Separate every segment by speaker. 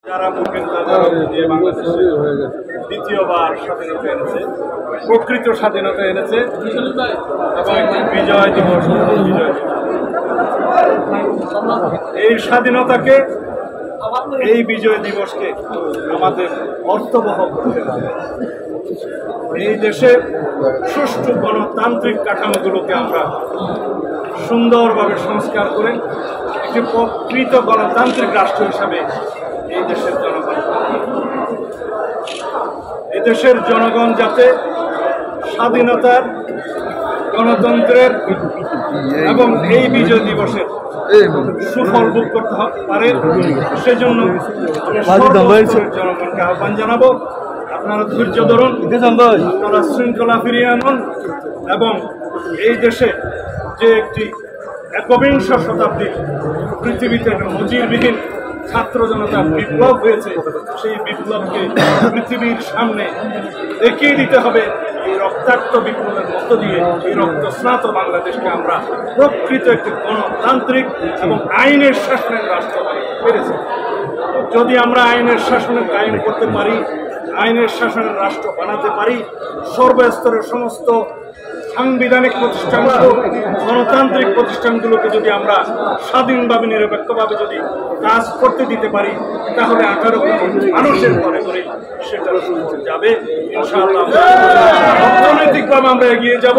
Speaker 1: যারা মুখের দিয়ে বাংলাদেশে দ্বিতীয়বার স্বাধীনতা এনেছে, প্রকৃত স্বাধীনতা এনেছে এবং একটি বিজয় দিবস। এই স্বাধীনতাকে, এই বিজয় দিবসকে আমাদের অর্থবহ করতে হবে। এই দেশে সুষ্ঠু গণতান্ত্রিক কাঠামোগুলোকে আমরা সুন্দরভাবে সংস্কার করে একটি প্রকৃত গণতান্ত্রিক রাষ্ট্র হিসাবে এই দেশের জনগণ, এদেশের জনগণ যাতে স্বাধীনতার, গণতন্ত্রের এবং এই বিজয় দিবসের সুফল ভোগ করতে পারে, সেজন্য জনগণকে আহ্বান জানাবো, আপনারা ধৈর্য ধরুন, আপনারা শৃঙ্খলা ফিরিয়ে আনুন এবং এই দেশে যে একটি একবিংশ শতাব্দীর পৃথিবীতে নজিরবিহীন ছাত্র জনতা বিপ্লব হয়েছে, সেই বিপ্লবকে পৃথিবীর সামনে দেখিয়ে দিতে হবে। এই রক্তাক্ত বিপ্লবের মধ্য দিয়ে এই রক্তস্নাত বাংলাদেশকে আমরা প্রকৃত একটি গণতান্ত্রিক এবং আইনের শাসনের রাষ্ট্র পেরেছি। যদি আমরা আইনের শাসনের কায়েম করতে পারি, আইনের শাসনের রাষ্ট্র বানাতে পারি, সর্বস্তরের সমস্ত সাংবিধানিক প্রতিষ্ঠানগুলো, গণতান্ত্রিক প্রতিষ্ঠানগুলোকে যদি আমরা স্বাধীনভাবে, নিরপেক্ষভাবে যদি কাজ করতে দিতে পারি, তাহলে 18 কোটি মানুষের ঘরে ঘরে সেটা যাবে। ইনশাআল্লাহ অর্থনৈতিকভাবে আমরা এগিয়ে যাব।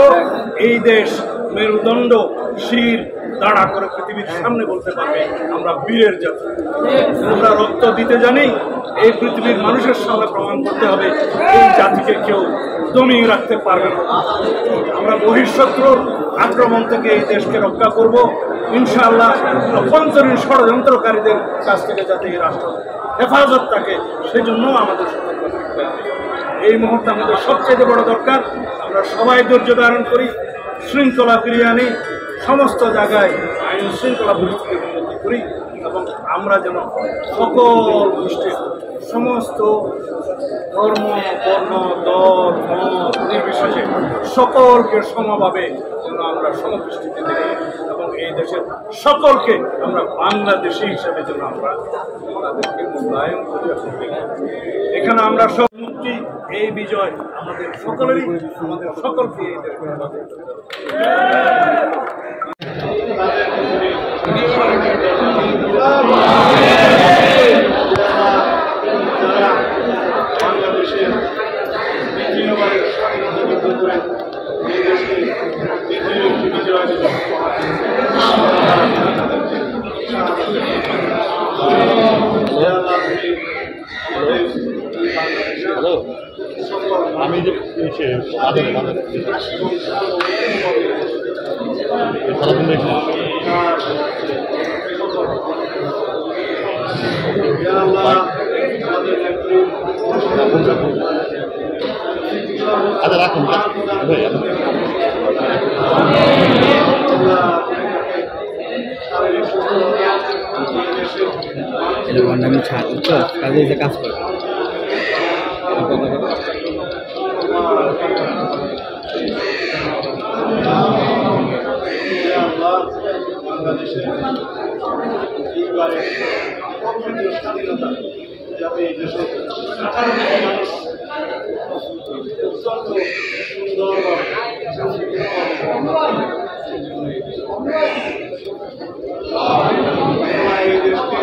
Speaker 1: এই দেশ মেরুদণ্ড শির দাঁড়া করে পৃথিবীর সামনে বলতে পারবে আমরা বীরের জাতি, আমরা রক্ত দিতে জানি। এই পৃথিবীর মানুষের সামনে প্রমাণ করতে হবে এই জাতিকে কেউ দমিয়ে রাখতে পারবে না। আমরা বহিঃশত্রুর আক্রমণ থেকে এই দেশকে রক্ষা করব ইনশাআল্লাহ। অভ্যন্তরীণ ষড়যন্ত্রকারীদের কাছ থেকে যাতে এই রাষ্ট্র হেফাজত থাকে, সেজন্য আমাদের সতর্ক থাকতে হবে। এই মুহূর্তে আমাদের সবচেয়ে বড় দরকার আমরা সবাই ধৈর্য ধারণ করি, শৃঙ্খলা ফিরিয়ে আনি, সমস্ত জায়গায় আইন শৃঙ্খলা পরিস্থিতির উন্নতি করি এবং আমরা যেন সকল গোষ্ঠীর, সমস্ত ধর্ম, বর্ণ, দল, মত নির্বিশেষে সকলকে সমভাবে যেন আমরা সমদৃষ্টিতে দেখি এবং এই দেশের সকলকে আমরা বাংলাদেশি হিসেবে যেন আমরা তাদেরকে মূল্যায়ন করি। এখানে আমরা সব মুক্তি, এই বিজয় আমাদের সকলেরই, আমাদের সকলকে এই দেশকে বাংলাদেশের দ্বিতীয়বারের স্বাধীনতা যুদ্ধ করে এই দেশকে দ্বিতীয় একটি বিজয়
Speaker 2: আমি যে আচ্ছা রাখুন
Speaker 3: আমি ছাত্র তো কাজে যে কাজ করি।
Speaker 1: বাংলাদেশের এইবারে প্রকৃত স্বাধীনতা যাতে এই দেশের 18 কোটি মানুষ অত্যন্ত সুন্দরভাবে এই দেশকে